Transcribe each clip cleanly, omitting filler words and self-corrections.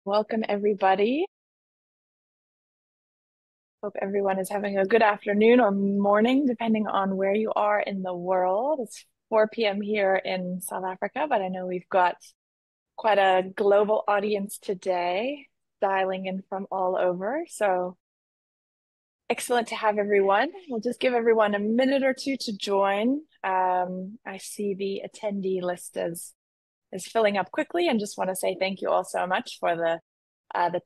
Welcome, everybody. Hope everyone is having a good afternoon or morning, depending on where you are in the world. It's 4 p.m. here in South Africa, but I know we've got quite a global audience today, dialing in from all over. So excellent to have everyone. We'll just give everyone a minute or two to join. I see the attendee list is filling up quickly, and just want to say thank you all so much for the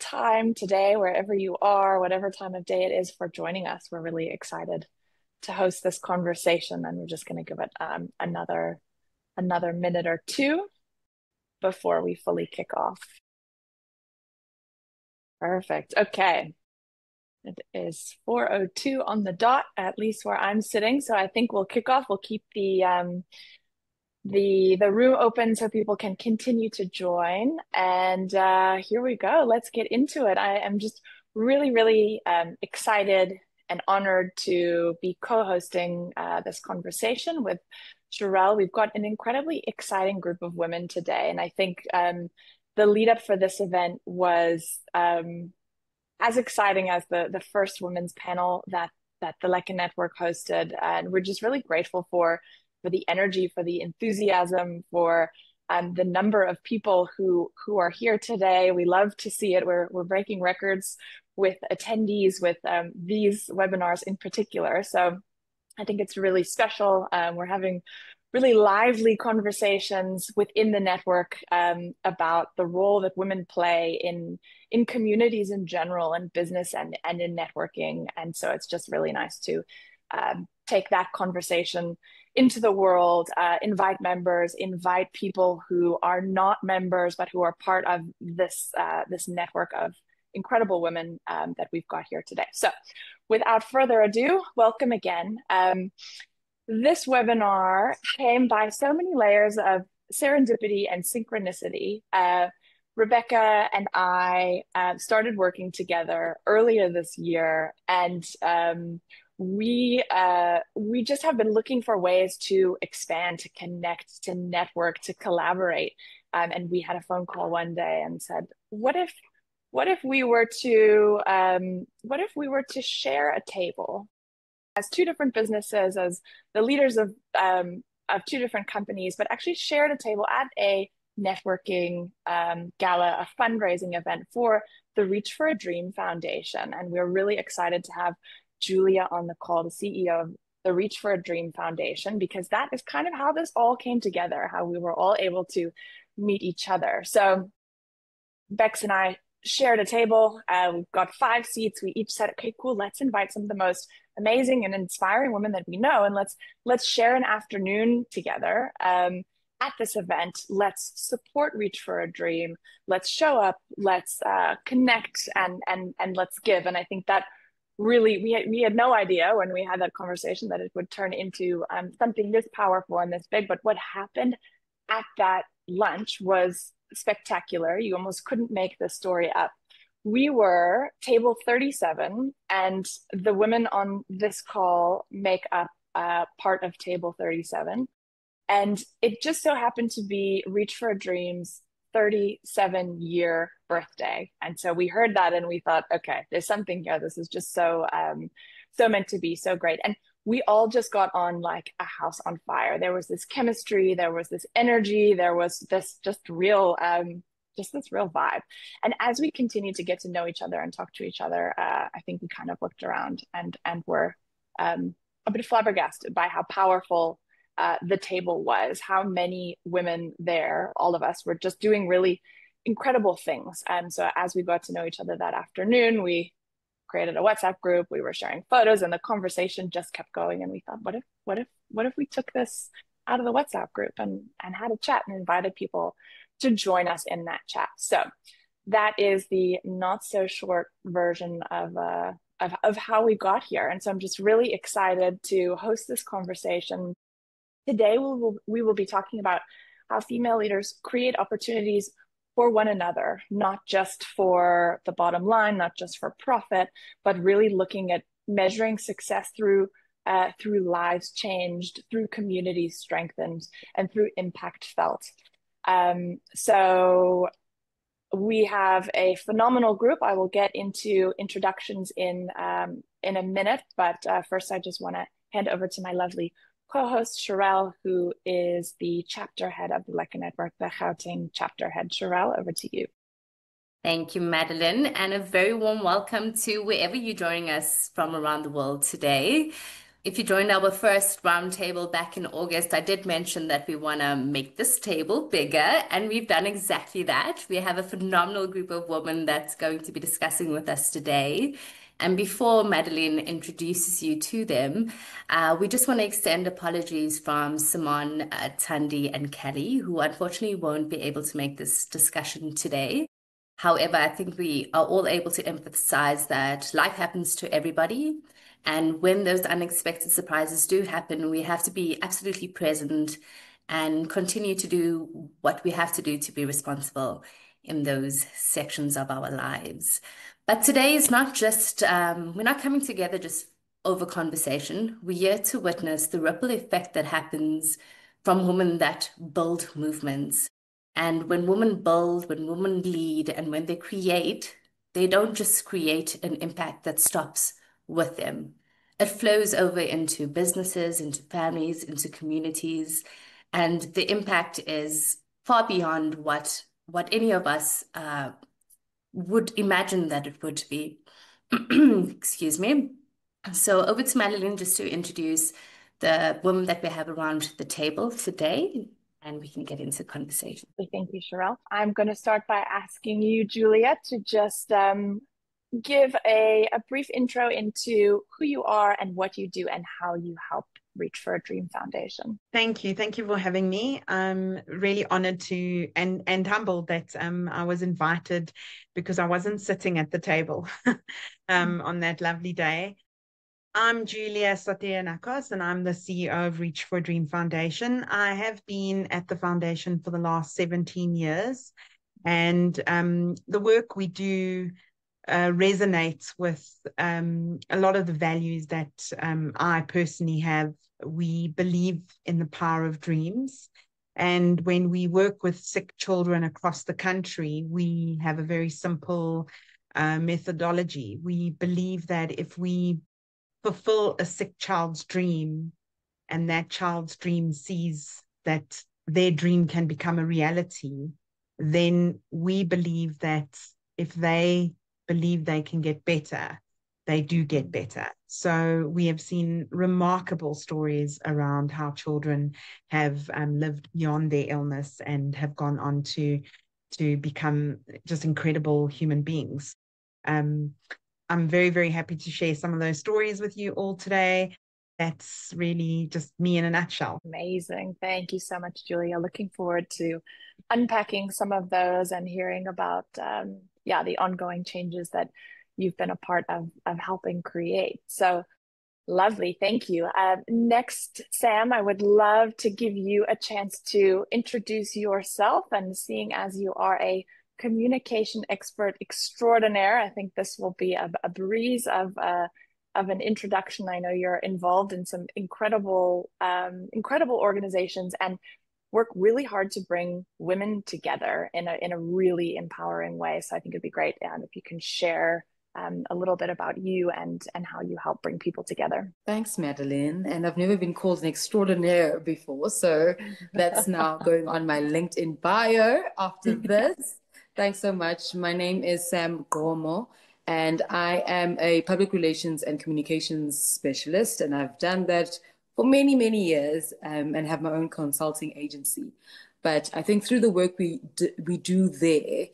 time today, wherever you are, whatever time of day it is, for joining us. We're really excited to host this conversation, and we're just going to give it another minute or two before we fully kick off. Perfect. Okay. It is 4:02 on the dot, at least where I'm sitting. So I think we'll kick off. We'll keep the room open so people can continue to join. And here we go. Let's get into it. I am just really excited and honored to be co-hosting this conversation with Sherelle. We've got an incredibly exciting group of women today, and I think the lead up for this event was as exciting as the first women's panel that the Lekker Network hosted, and we're just really grateful for the energy, for the enthusiasm, for the number of people who are here today. We love to see it. We're breaking records with attendees with these webinars in particular. So I think it's really special. We're having really lively conversations within the network about the role that women play in communities in general, and business and in networking. And so it's just really nice to take that conversation into the world, invite members, invite people who are not members, but who are part of this network of incredible women that we've got here today. So without further ado, welcome again. This webinar came by so many layers of serendipity and synchronicity. Rebecca and I started working together earlier this year, and we just have been looking for ways to expand, to connect, to network, to collaborate. And we had a phone call one day and said, what if we were to share a table as two different businesses, as the leaders of two different companies, but actually shared a table at a networking gala, a fundraising event for the Reach for a Dream Foundation. And we're really excited to have Julia on the call, the CEO of the Reach for a Dream Foundation, because that is kind of how this all came together, how we were all able to meet each other. So Bex and I shared a table. We've got 5 seats. We each said, okay, cool, let's invite some of the most amazing and inspiring women that we know, and let's share an afternoon together at this event. Let's support Reach for a Dream. Let's show up. Let's connect and let's give. And I think that really we had no idea when we had that conversation that it would turn into something this powerful and this big. But what happened at that lunch was spectacular. You almost couldn't make the story up. We were table 37, and the women on this call make up part of table 37. And it just so happened to be Reach for a Dream's 37-year birthday. And so we heard that and we thought, okay, there's something here. This is just so meant to be, so great. And we all just got on like a house on fire. There was this chemistry, there was this energy, there was this just this real vibe. And as we continued to get to know each other and talk to each other, I think we kind of looked around and were a bit flabbergasted by how powerful the table was, how many women there, all of us, were just doing really incredible things. And so as we got to know each other that afternoon, we created a WhatsApp group. We were sharing photos, and the conversation just kept going. And we thought, what if we took this out of the WhatsApp group and had a chat and invited people to join us in that chat? So that is the not so short version of how we got here. And so I'm just really excited to host this conversation. Today, we will be talking about how female leaders create opportunities for one another, not just for the bottom line, not just for profit, but really looking at measuring success through lives changed, through communities strengthened, and through impact felt. So We have a phenomenal group. I will get into introductions in a minute, but first I just want to hand over to my lovely co-host Sherelle, who is the chapter head of the Lekker Network, the Gauteng chapter head. Sherelle, over to you. Thank you, Madeline, and a very warm welcome to wherever you're joining us from around the world today. If you joined our first roundtable back in August, I did mention that we want to make this table bigger, and we've done exactly that. We have a phenomenal group of women that's going to be discussing with us today. And before Madeline introduces you to them, we just want to extend apologies from Simon, Tandy, and Kelly, who unfortunately won't be able to make this discussion today. However, I think we are all able to empathize that life happens to everybody. And when those unexpected surprises do happen, we have to be absolutely present and continue to do what we have to do to be responsible in those sections of our lives. But today is not just, we're not coming together just over conversation. We're here to witness the ripple effect that happens from women that build movements. And when women build, when women lead, and when they create, they don't just create an impact that stops with them. It flows over into businesses, into families, into communities, and the impact is far beyond what any of us would imagine that it would be. Excuse me. So over to Madeline just to introduce the women that we have around the table today, and we can get into conversation. Thank you, Sherelle. I'm going to start by asking you, Julia, to just give a brief intro into who you are and what you do and how you help Reach for a Dream Foundation. Thank you. Thank you for having me. I'm really honored to and humbled that I was invited because I wasn't sitting at the table on that lovely day. I'm Julia Sotianakos, and I'm the CEO of Reach for a Dream Foundation. I have been at the foundation for the last 17 years, and the work we do resonates with a lot of the values that I personally have. We believe in the power of dreams. And when we work with sick children across the country, we have a very simple methodology. We believe that if we fulfill a sick child's dream and that child's dream sees that their dream can become a reality, then we believe that if they believe they can get better, they do get better. So we have seen remarkable stories around how children have lived beyond their illness and have gone on to become just incredible human beings. I'm very, very happy to share some of those stories with you all today. That's really just me in a nutshell. Amazing. Thank you so much, Julia. Looking forward to unpacking some of those and hearing about the ongoing changes that you've been a part of helping create. So lovely. Thank you. Next, Sam, I would love to give you a chance to introduce yourself, and seeing as you are a communication expert extraordinaire, I think this will be a breeze of an introduction. I know you're involved in some incredible organizations and work really hard to bring women together in a really empowering way. So I think it'd be great if you can share a little bit about you and how you help bring people together. Thanks, Madeline. And I've never been called an extraordinaire before, so that's now going on my LinkedIn bio after this. Thanks so much. My name is Sam Gomo, and I am a public relations and communications specialist, and I've done that for many, many years and have my own consulting agency. But I think through the work we do there,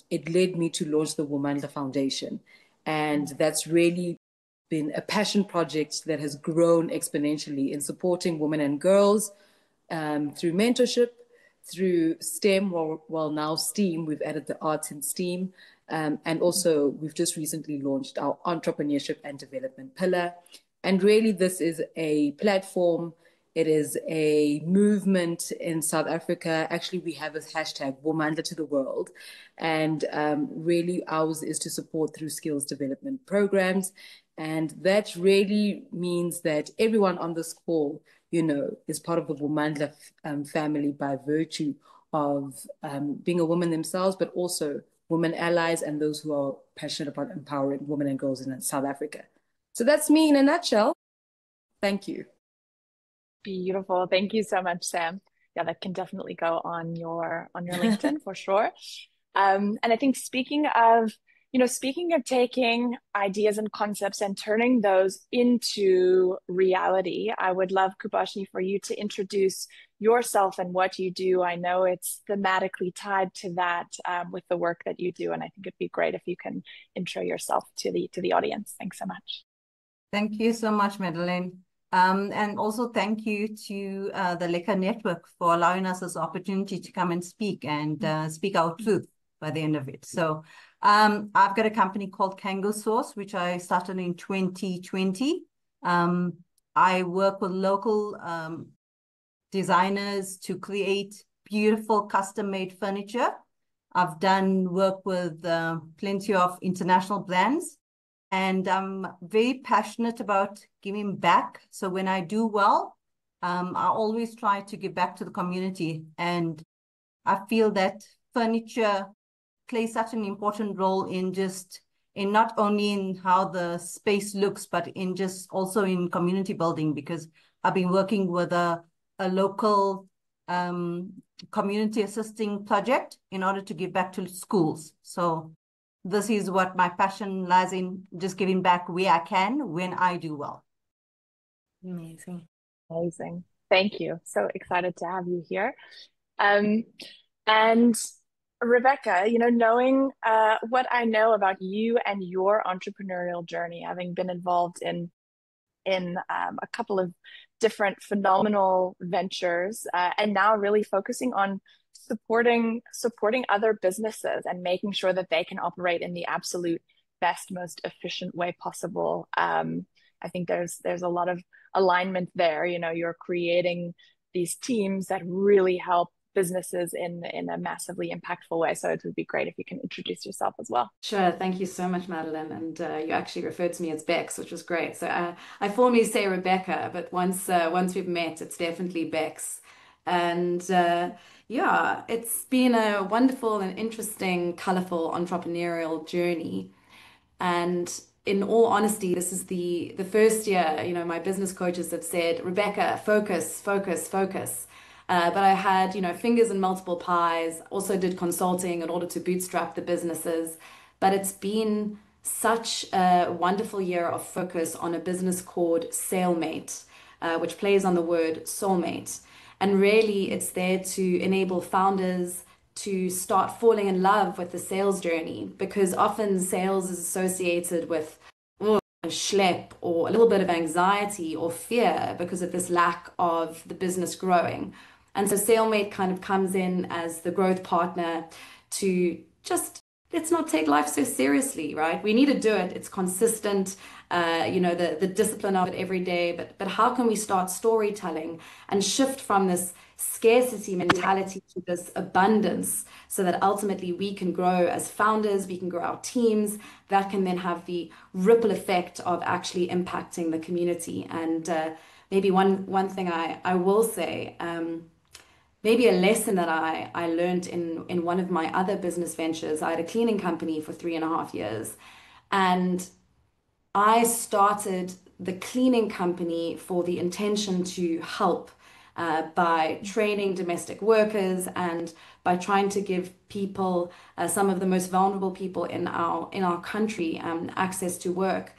it led me to launch the Womandla Foundation. And that's really been a passion project that has grown exponentially in supporting women and girls through mentorship, through STEM, well now STEAM, we've added the arts and STEAM. And also we've just recently launched our entrepreneurship and development pillar. And really this is a platform. It is a movement in South Africa. Actually, we have a hashtag Womandla to the world. And really ours is to support through skills development programs. And that really means that everyone on this call, is part of the Womandla family by virtue of being a woman themselves, but also women allies and those who are passionate about empowering women and girls in South Africa. So that's me in a nutshell. Thank you. Beautiful. Thank you so much, Sam. Yeah, that can definitely go on your LinkedIn for sure. And I think speaking of taking ideas and concepts and turning those into reality, I would love, Kubashi, for you to introduce yourself and what you do. I know it's thematically tied to that with the work that you do, and I think it'd be great if you can intro yourself to the audience. Thanks so much. Thank you so much, Madeleine. And also thank you to the Lekker Network for allowing us this opportunity to come and speak speak our truth by the end of it. So I've got a company called Kango Sauce, which I started in 2020. I work with local designers to create beautiful custom-made furniture. I've done work with plenty of international brands. And I'm very passionate about giving back. So when I do well, I always try to give back to the community. And I feel that furniture plays such an important role in not only in how the space looks, but in just also in community building, because I've been working with a local community assisting project in order to give back to schools. So this is what my passion lies in, just giving back where I can when I do well. Amazing. Amazing. Thank you. So excited to have you here. And Rebecca, knowing what I know about you and your entrepreneurial journey, having been involved in a couple of different phenomenal ventures, and now really focusing on supporting other businesses and making sure that they can operate in the absolute best, most efficient way possible. I think there's a lot of alignment there. You're creating these teams that really help businesses in a massively impactful way. So it would be great if you can introduce yourself as well. Sure. Thank you so much, Madeleine. And you actually referred to me as Bex, which was great. So I formally say Rebecca, but once we've met, it's definitely Bex. And yeah, it's been a wonderful and interesting, colorful entrepreneurial journey. And in all honesty, this is the first year, my business coaches have said, Rebecca, focus, focus, focus. But I had, fingers in multiple pies, also did consulting in order to bootstrap the businesses. But it's been such a wonderful year of focus on a business called Salemate, which plays on the word soulmate. And really, it's there to enable founders to start falling in love with the sales journey, because often sales is associated with a schlep or a little bit of anxiety or fear because of this lack of the business growing. And so Salemate kind of comes in as the growth partner to just, let's not take life so seriously, right? We need to do it. It's consistent, the discipline of it every day. But how can we start storytelling and shift from this scarcity mentality to this abundance, so that ultimately we can grow as founders, we can grow our teams, that can then have the ripple effect of actually impacting the community. And maybe one thing I will say, maybe a lesson that I learned in one of my other business ventures. I had a cleaning company for 3.5 years, and I started the cleaning company for the intention to help by training domestic workers and by trying to give people, some of the most vulnerable people in our country, access to work.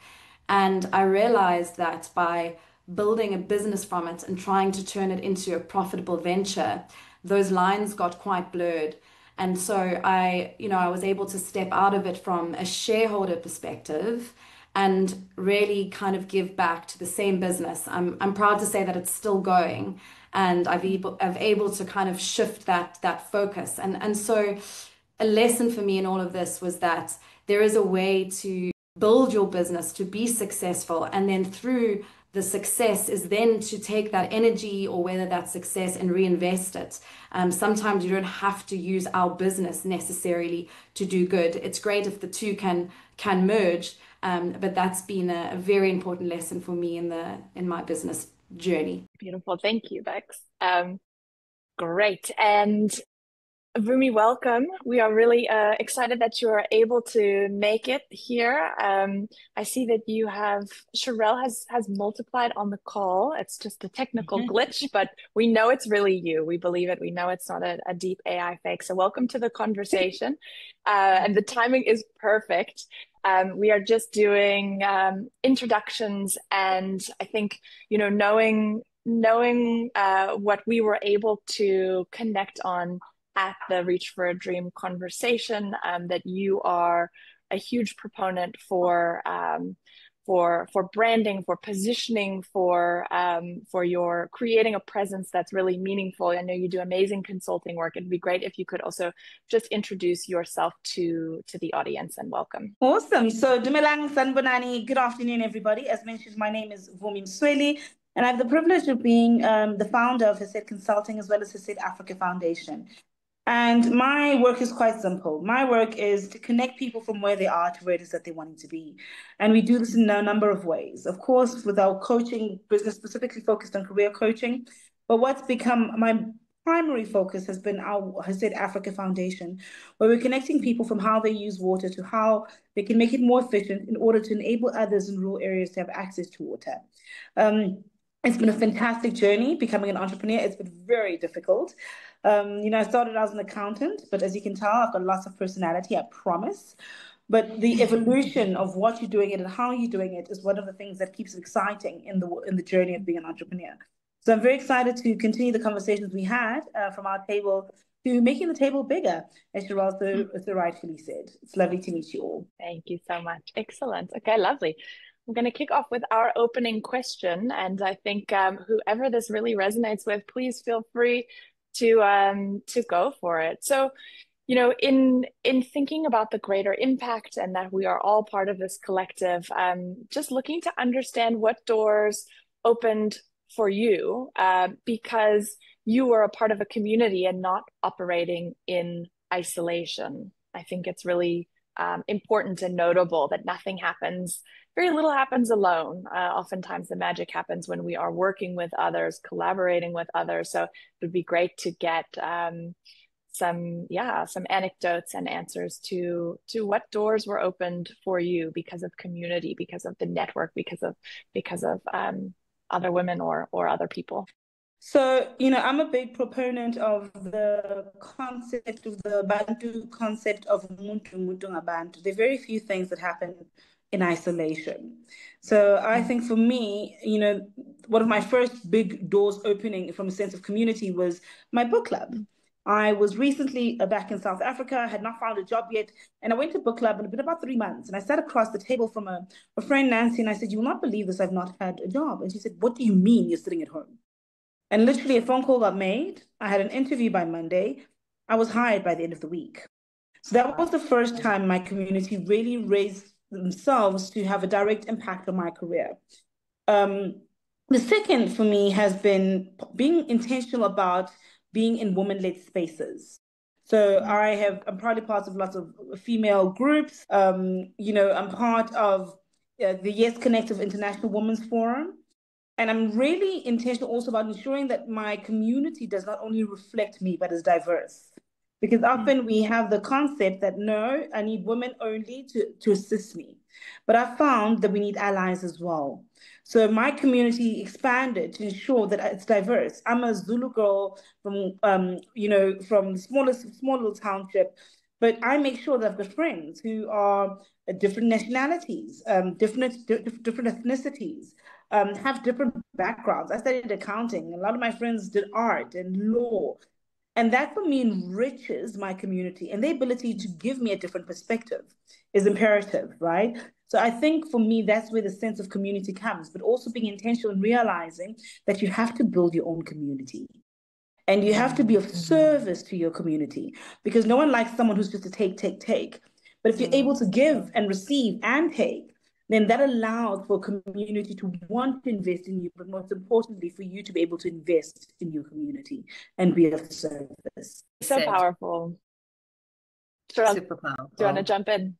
And I realized that by building a business from it and trying to turn it into a profitable venture, those lines got quite blurred. And so I was able to step out of it from a shareholder perspective and really kind of give back to the same business. I'm proud to say that it's still going, and I've able to kind of shift that focus. And so a lesson for me in all of this was that there is a way to build your business to be successful, and then through the success is then to take that energy or whether that success and reinvest it. Sometimes you don't have to use our business necessarily to do good. It's great if the two can merge, but that's been a very important lesson for me in my business journey. Beautiful. Thank you, Bex. Great. And Vumi, welcome. We are really excited that you are able to make it here. I see that Sherelle has multiplied on the call. It's just a technical glitch, but we know it's really you. We believe it. We know it's not a deep AI fake. So welcome to the conversation. And the timing is perfect. We are just doing introductions, and I think, knowing what we were able to connect on at the Reach for a Dream conversation, that you are a huge proponent for branding, for positioning, for your creating a presence that's really meaningful. I know you do amazing consulting work. It'd be great if you could also just introduce yourself to the audience, and welcome. Awesome. So Dumelang Sanbonani, good afternoon, everybody. As mentioned, my name is Vumi Msweli, and I have the privilege of being the founder of Hesed Consulting as well as Hesed Africa Foundation. And my work is quite simple. My work is to connect people from where they are to where it is that they want to be. And we do this in a number of ways. Of course, with our coaching business specifically focused on career coaching. But what's become my primary focus has been our Hesed Africa Foundation, where we're connecting people from how they use water to how they can make it more efficient in order to enable others in rural areas to have access to water. It's been a fantastic journey becoming an entrepreneur. It's been very difficult. I started as an accountant, but as you can tell, I've got lots of personality, I promise. But the evolution of what you're doing it and how you're doing it is one of the things that keeps it exciting in the journey of being an entrepreneur. So I'm very excited to continue the conversations we had from our table to making the table bigger, as Sherelle so rightfully said. It's lovely to meet you all. Thank you so much. Excellent. Okay, lovely. I'm going to kick off with our opening question, and I think whoever this really resonates with, please feel free to go for it. So, in thinking about the greater impact and that we are all part of this collective, just looking to understand what doors opened for you, because you were a part of a community and not operating in isolation. I think it's really important and notable that very little happens alone. Oftentimes the magic happens when we are working with others, collaborating with others. So it would be great to get some anecdotes and answers to what doors were opened for you because of community, because of the network, because of other women or other people. So, I'm a big proponent of the concept of the Bantu concept of Muntu Muntu Ngabantu. There are very few things that happen in isolation. So I think for me, one of my first big doors opening from a sense of community was my book club. I was recently back in South Africa, I had not found a job yet, and I went to book club, and it's been about 3 months, and I sat across the table from a friend, Nancy, and I said, "You will not believe this, I've not had a job." And she said, "What do you mean you're sitting at home?" And literally a phone call got made. I had an interview by Monday. I was hired by the end of the week. So that was the first time my community really raised themselves to have a direct impact on my career. The second for me has been being intentional about being in women-led spaces. So I'm probably part of lots of female groups. I'm part of the Yes Connective International Women's Forum. And I'm really intentional also about ensuring that my community does not only reflect me, but is diverse. Because often we have the concept that, no, I need women only to assist me. But I found that we need allies as well. So my community expanded to ensure that it's diverse. I'm a Zulu girl from the small little township, but I make sure that I've got friends who are different nationalities, different ethnicities, have different backgrounds. I studied accounting. A lot of my friends did art and law. And that for me enriches my community, and the ability to give me a different perspective is imperative, right? So I think for me, that's where the sense of community comes, but also being intentional and realizing that you have to build your own community. And you have to be of service to your community, because no one likes someone who's just a take. But if you're able to give and receive and take, then that allows for a community to want to invest in you, but most importantly, for you to be able to invest in your community and be of service. So powerful. Sherelle, Super powerful. do you want to jump in?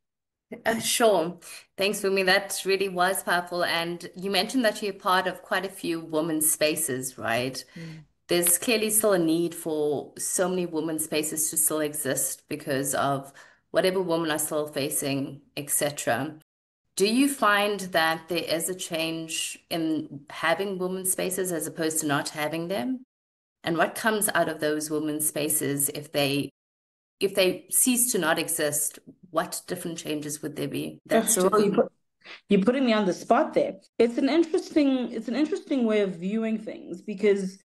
Sure. Thanks, Fumi. That really was powerful. And you mentioned that you're part of quite a few women's spaces, right? there's clearly still a need for so many women's spaces to still exist because of whatever women are still facing, etc. Do you find that there is a change in having women's spaces as opposed to not having them? And what comes out of those women's spaces if they cease to not exist, what different changes would there be? That's So just you're putting me on the spot there. It's an interesting way of viewing things because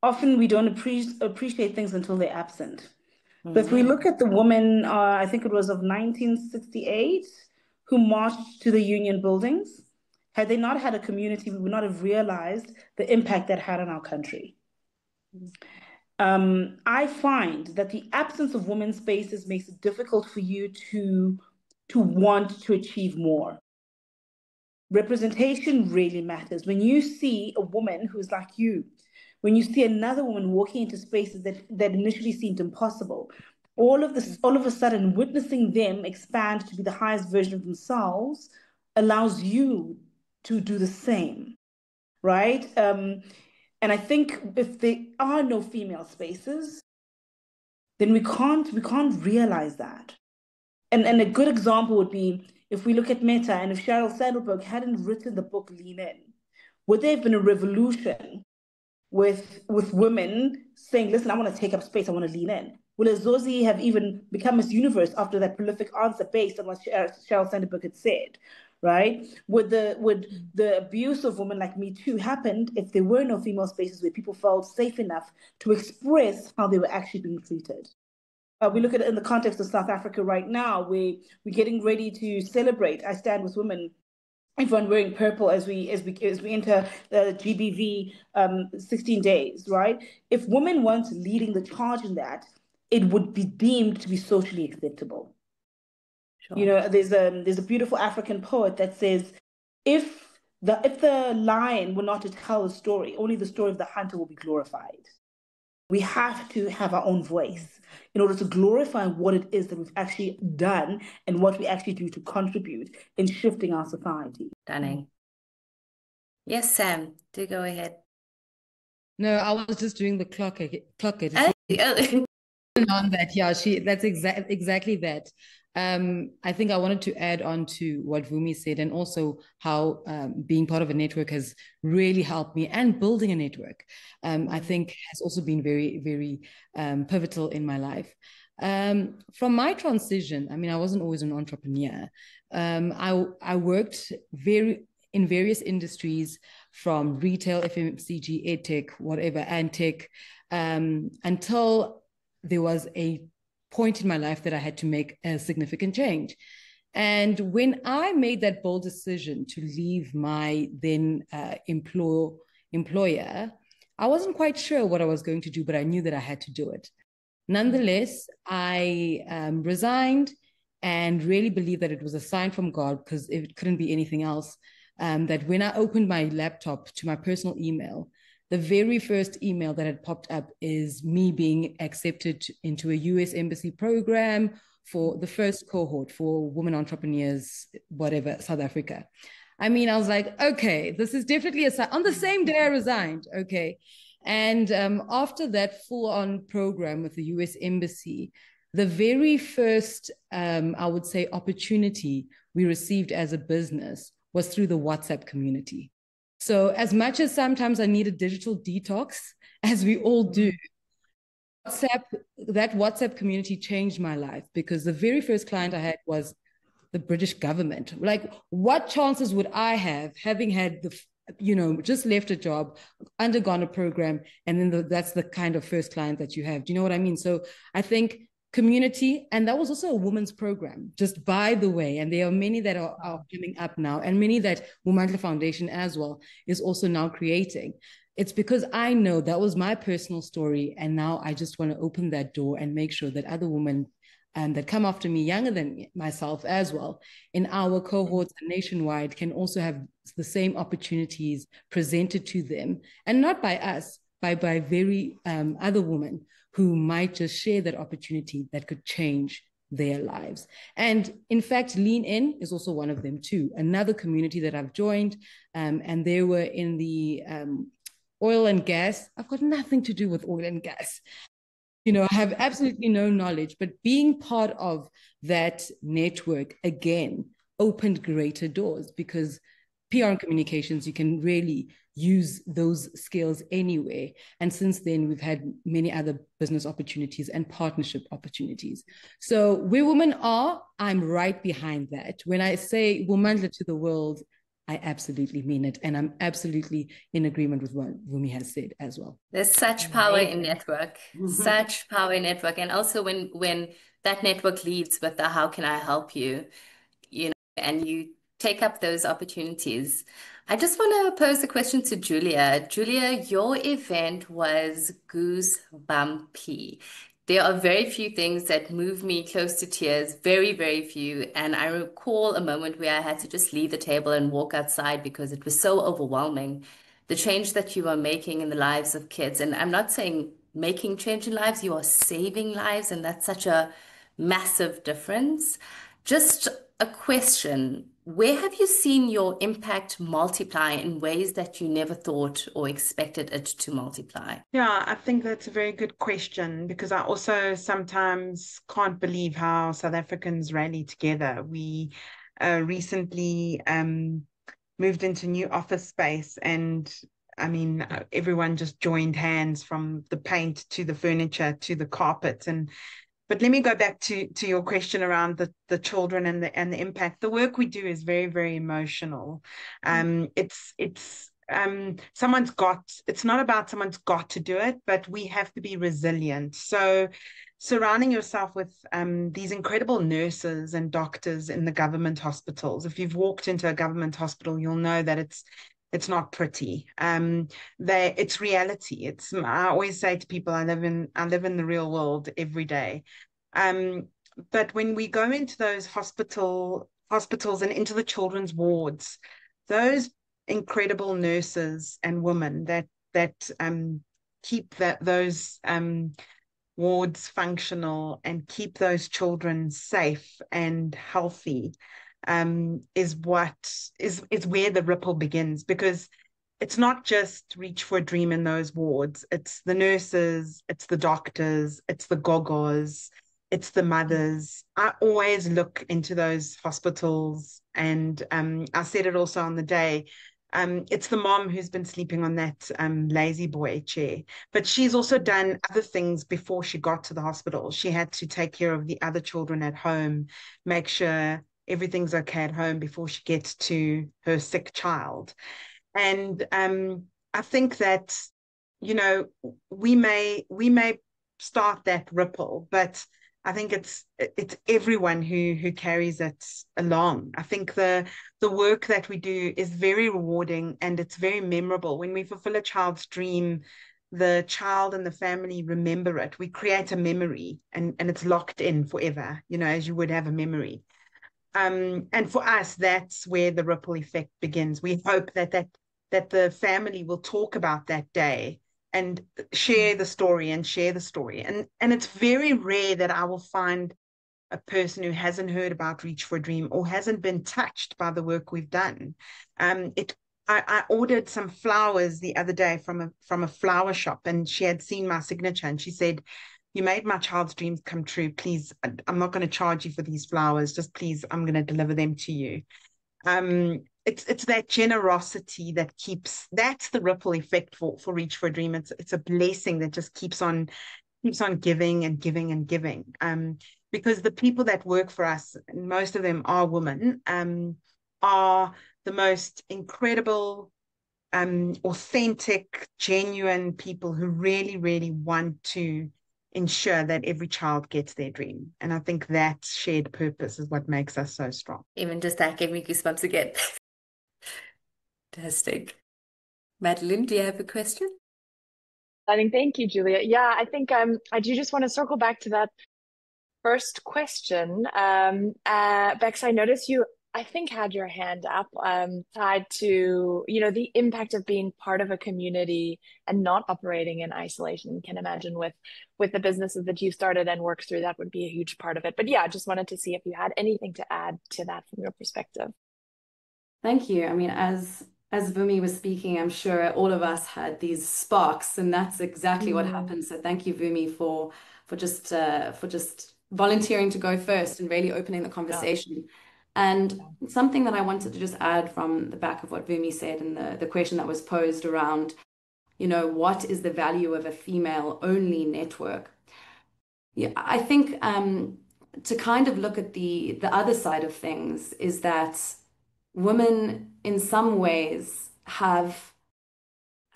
often we don't appreciate things until they're absent. So if we look at the woman, I think it was of 1968, who marched to the Union buildings, had they not had a community, we would not have realized the impact that had on our country. I find that the absence of women's spaces makes it difficult for you to want to achieve more. Representation really matters. When you see a woman who's like you, when you see another woman walking into spaces that initially seemed impossible, all of a sudden witnessing them expand to be the highest version of themselves allows you to do the same, right? And I think if there are no female spaces, then we can't realize that. And a good example would be if we look at Meta and if Sheryl Sandberg hadn't written the book Lean In, would there have been a revolution with women saying, listen, I want to take up space, I want to lean in? Will Azozi have even become Miss Universe after that prolific answer based on what Sheryl Sandberg had said, right? Would the abuse of women like Me Too happened if there were no female spaces where people felt safe enough to express how they were actually being treated? We look at it in the context of South Africa right now, where we're getting ready to celebrate I Stand With Women. Everyone wearing purple as we enter the GBV 16 days, right? If women weren't leading the charge in that, it would be deemed to be socially acceptable. Sure. You know, there's a beautiful African poet that says, if the lion were not to tell a story, only the story of the hunter will be glorified. We have to have our own voice in order to glorify what it is that we've actually done and what we actually do to contribute in shifting our society. stunning. Yes, Sam, do go ahead. No, I was just doing the clock on that. Yeah, that's exactly that. I think I wanted to add on to what Vumi said, and also how being part of a network has really helped me, and building a network, I think has also been very, very pivotal in my life. From my transition, I mean, I wasn't always an entrepreneur. I worked in various industries, from retail, FMCG, edtech, whatever, and tech, until there was a point in my life that I had to make a significant change. And when I made that bold decision to leave my then employer, I wasn't quite sure what I was going to do, but I knew that I had to do it. Nonetheless, I resigned and really believed that it was a sign from God, because it couldn't be anything else, that when I opened my laptop to my personal email, the very first email that had popped up is me being accepted into a US embassy program for the first cohort for women entrepreneurs, whatever, South Africa. I mean, I was like, okay, this is definitely a sign. On the same day I resigned, okay. And after that full-on program with the US embassy, the very first, I would say, opportunity we received as a business was through the WhatsApp community. So as much as sometimes I need a digital detox, as we all do, that WhatsApp community changed my life, because the very first client I had was the British government. Like, what chances would I have, having had just left a job, undergone a program, and then that's the kind of first client that you have. Do you know what I mean? So I think community, and that was also a women's program, just by the way, and there are many that are coming up now, and many that Womantle Foundation as well is also now creating. It's because I know that was my personal story, and now I just want to open that door and make sure that other women that come after me, younger than myself as well, in our cohorts nationwide, can also have the same opportunities presented to them, and not by us, by very other women who might just share that opportunity that could change their lives. And in fact, Lean In is also one of them too, another community that I've joined, and they were in the oil and gas. I've got nothing to do with oil and gas. I have absolutely no knowledge, but being part of that network again opened greater doors, because PR and communications, you can really use those skills anywhere. And since then, we've had many other business opportunities and partnership opportunities. So where women are, I'm right behind that. When I say Womandla to the world, I absolutely mean it. And I'm absolutely in agreement with what Wumi has said as well. There's such power in network, such power in network. And also when that network leads with the how can I help you, and you take up those opportunities. I just want to pose a question to Julia. Julia, your event was goosebumpy. There are very few things that move me close to tears, very, very few. And I recall a moment where I had to just leave the table and walk outside because it was so overwhelming. The change that you are making in the lives of kids. And I'm not saying making change in lives, you are saving lives, and that's such a massive difference. Just a question. Where have you seen your impact multiply in ways that you never thought or expected it to multiply? Yeah, I think that's a very good question, because I also sometimes can't believe how South Africans rally together. We recently moved into new office space, and I mean, everyone just joined hands, from the paint to the furniture to the carpet. But let me go back to your question around the children and the impact. The work we do is very, very emotional. It's not about someone's got to do it, but we have to be resilient. So surrounding yourself with these incredible nurses and doctors in the government hospitals. If you've walked into a government hospital, you'll know that it's not pretty. It's reality. I always say to people, I live in the real world every day. But when we go into those hospitals and into the children's wards, those incredible nurses and women that keep those wards functional and keep those children safe and healthy, is where the ripple begins, because it's not just reach for a dream in those wards. It's the nurses, it's the doctors, it's the gogos, it's the mothers. I always look into those hospitals, and I said it also on the day. It's the mom who's been sleeping on that lazy boy chair, but she's also done other things before she got to the hospital. She had to take care of the other children at home, make sure everything's okay at home before she gets to her sick child. And I think that, we may start that ripple, but I think it's everyone who carries it along. I think the work that we do is very rewarding, and it's very memorable. When we fulfill a child's dream, the child and the family remember it. We create a memory, and it's locked in forever, as you would have a memory. And for us, that's where the ripple effect begins. We hope that the family will talk about that day and share the story. And it's very rare that I will find a person who hasn't heard about Reach for a Dream or hasn't been touched by the work we've done. I ordered some flowers the other day from a flower shop, and she had seen my signature, and she said, "You made my child's dreams come true. Please, I'm not going to charge you for these flowers. Just please, I'm going to deliver them to you." It's that generosity that's the ripple effect for Reach for a Dream. It's a blessing that just keeps on giving and giving and giving. Because the people that work for us, most of them are women, are the most incredible, authentic, genuine people who really, really want to ensure that every child gets their dream. And I think that shared purpose is what makes us so strong. Even just that gave me goosebumps again. Fantastic. Madeline, do you have a question? Thank you, Julia. Yeah, I think I do just want to circle back to that first question. Bex, I noticed you, I think, had your hand up, tied to, the impact of being part of a community and not operating in isolation. Can imagine with the businesses that you started and worked through, that would be a huge part of it. But yeah, I just wanted to see if you had anything to add to that from your perspective. Thank you. I mean, as as Vumi was speaking, I'm sure all of us had these sparks, and that's exactly what happened. So thank you, Vumi, for just volunteering to go first and really opening the conversation. And something that I wanted to just add from the back of what Vumi said and the question that was posed around, what is the value of a female-only network? Yeah, I think to kind of look at the other side of things is that women in some ways have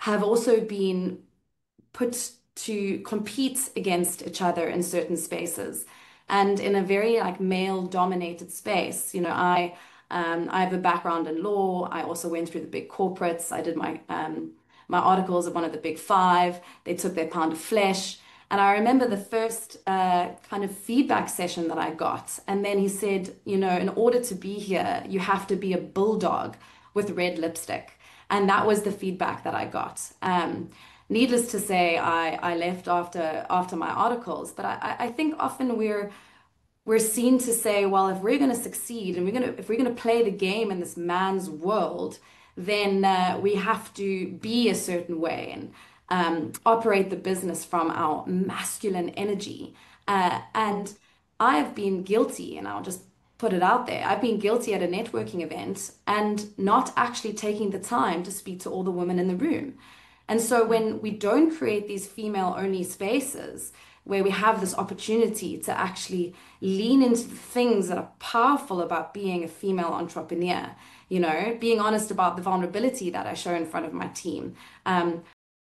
also been put to compete against each other in certain spaces and in a very like male dominated space. I have a background in law. I also went through the big corporates. I did my articles at one of the big five. They took their pound of flesh. And I remember the first kind of feedback session that I got. And then he said, in order to be here, you have to be a bulldog with red lipstick. And that was the feedback that I got. Needless to say, I left after my articles. But I think often we're seen to say, well, if we're going to succeed and if we're going to play the game in this man's world, then we have to be a certain way and operate the business from our masculine energy. And I have been guilty, and I'll just put it out there. I've been guilty at a networking event and not actually taking the time to speak to all the women in the room. And so when we don't create these female-only spaces where we have this opportunity to actually lean into the things that are powerful about being a female entrepreneur, being honest about the vulnerability that I show in front of my team,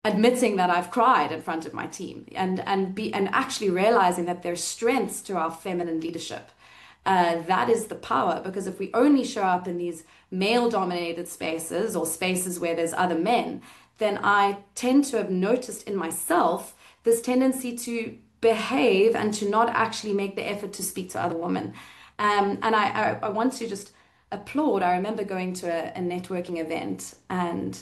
admitting that I've cried in front of my team, and actually realizing that there's strengths to our feminine leadership. That is the power, because if we only show up in these male-dominated spaces or spaces where there's other men, then I tend to have noticed in myself this tendency to behave and to not actually make the effort to speak to other women. And I want to just applaud. I remember going to a networking event, and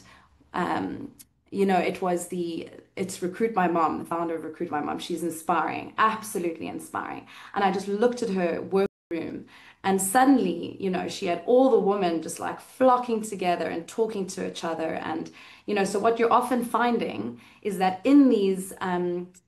it's Recruit My Mom, the founder of Recruit My Mom. She's inspiring, absolutely inspiring. And I just looked at her workroom, and suddenly, she had all the women just like flocking together and talking to each other. And, so what you're often finding is that in these,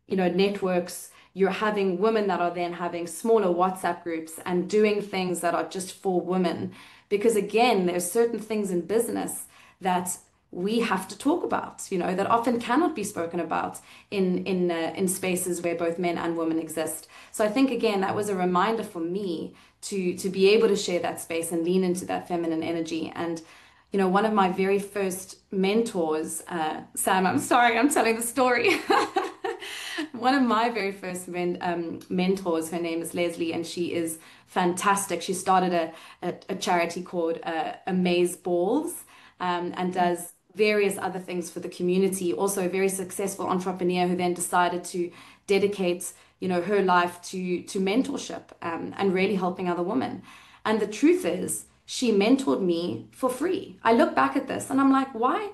networks, you're having women that are then having smaller WhatsApp groups and doing things that are just for women. Because again, there's certain things in business that we have to talk about, that often cannot be spoken about in spaces where both men and women exist. So I think, again, that was a reminder for me to be able to share that space and lean into that feminine energy. And, one of my very first mentors, Sam, I'm sorry, I'm telling the story. One of my very first mentors, her name is Leslie, and she is fantastic. She started a charity called Amaze Balls, and does various other things for the community. Also a very successful entrepreneur who then decided to dedicate, her life to mentorship, and really helping other women. And the truth is, she mentored me for free. I look back at this and I'm like, why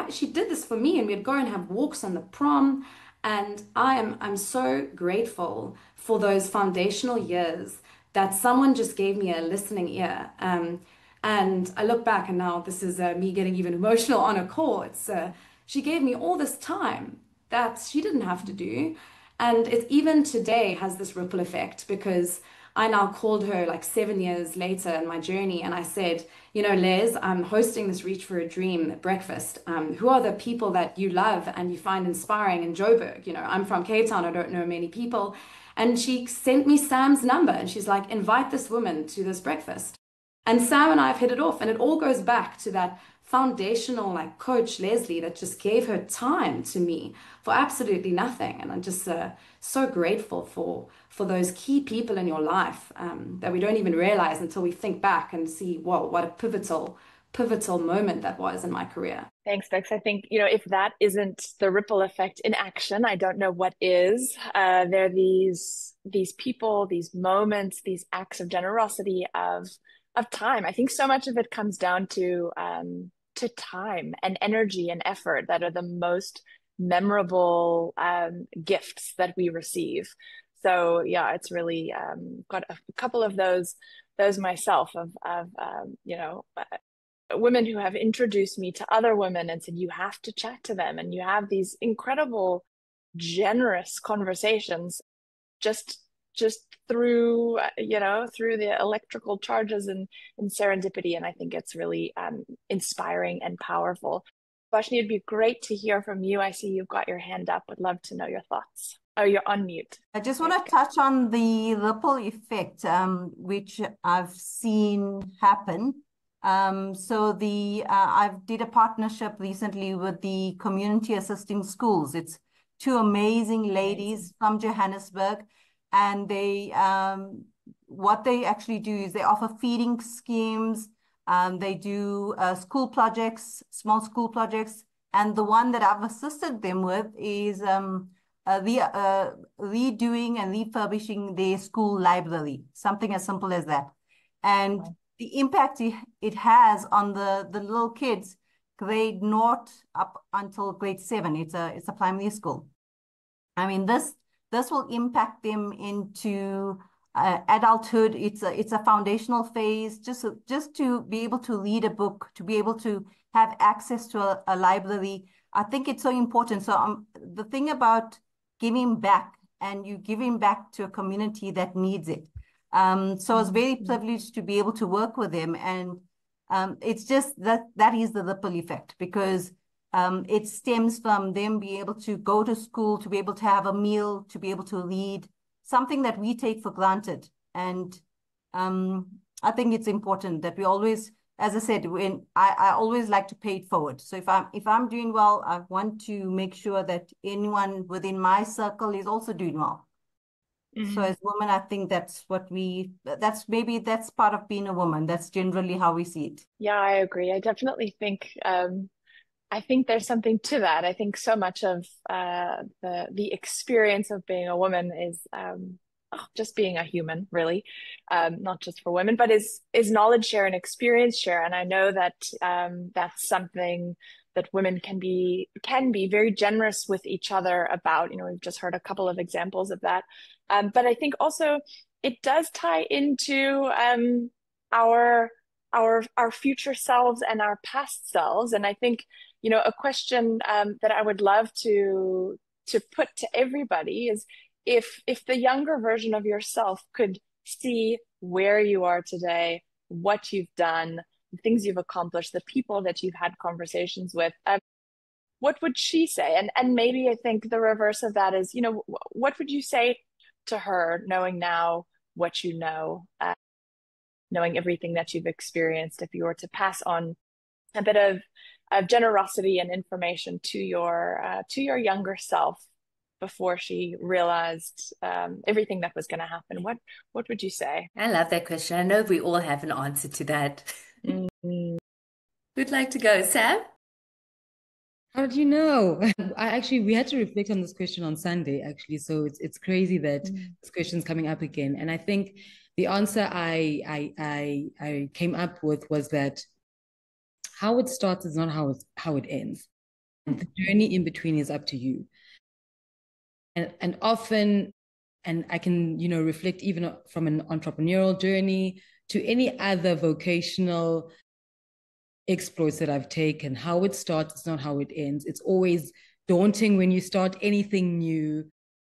she did this for me? And we'd go and have walks on the prom. And I'm so grateful for those foundational years that someone just gave me a listening ear. And I look back, and now this is me getting even emotional on a call. She gave me all this time that she didn't have to do. And it even today has this ripple effect, because I now called her like 7 years later in my journey, and I said, Les, I'm hosting this Reach for a Dream breakfast. Who are the people that you love and you find inspiring in Joburg? I'm from Cape Town. I don't know many people. And she sent me Sam's number, and she's like, invite this woman to this breakfast. And Sam and I have hit it off, and it all goes back to that foundational like coach Leslie that just gave her time to me for absolutely nothing. And I'm just so grateful for those key people in your life, that we don't even realize until we think back and see, whoa, what a pivotal moment that was in my career. Thanks, Bex. I think, if that isn't the ripple effect in action, I don't know what is. There are these people, these moments, these acts of generosity, of time. I think so much of it comes down to time and energy and effort that are the most memorable gifts that we receive. So yeah, it's really got a couple of those myself of women who have introduced me to other women and said, you have to chat to them. And you have these incredible, generous conversations just through, through the electrical charges and serendipity. And I think it's really inspiring and powerful. Vashni, it'd be great to hear from you. I see you've got your hand up. Would love to know your thoughts. Oh, you're on mute. I just want to touch on the ripple effect, which I've seen happen. So I did a partnership recently with the Community Assisting Schools. It's two amazing ladies from Johannesburg, and what they actually do is they offer feeding schemes. They do school projects, small school projects, and the one that I've assisted them with is redoing and refurbishing their school library, something as simple as that. And the impact it has on the little kids, grade 0 up until grade 7. It's a primary school. I mean, this will impact them into adulthood. It's a foundational phase, just to be able to read a book, to be able to have access to a library. I think it's so important. So the thing about giving back, and you giving back to a community that needs it. So I was very privileged to be able to work with them, and it's just that is the ripple effect, because it stems from them being able to go to school, to be able to have a meal, to be able to read, something that we take for granted. And I think it's important that we always, as I said, when I always like to pay it forward. So if I'm doing well, I want to make sure that anyone within my circle is also doing well. So as women, I think that's part of being a woman. That's generally how we see it. Yeah, I agree. I definitely think there's something to that. I think so much of the experience of being a woman is just being a human, really, not just for women, but is knowledge share and experience share. And I know that that's something that women can be very generous with each other about. We've just heard a couple of examples of that. But I think also it does tie into our future selves and our past selves. And I think, a question that I would love to put to everybody is, if the younger version of yourself could see where you are today, what you've done, the things you've accomplished, the people that you've had conversations with, what would she say? And maybe I think the reverse of that is, what would you say to her, knowing now what you know, knowing everything that you've experienced, if you were to pass on a bit of generosity and information to your younger self before she realized everything that was going to happen, what would you say? I love that question. I know we all have an answer to that. Who'd like to go, Sam? How did you know? We had to reflect on this question on Sunday, actually. So it's crazy that this question's coming up again. And I think the answer I came up with was that how it starts is not how it ends. And the journey in between is up to you. And often, and I can, reflect even from an entrepreneurial journey to any other vocational exploits that I've taken, how it starts is not how it ends. It's always daunting when you start anything new.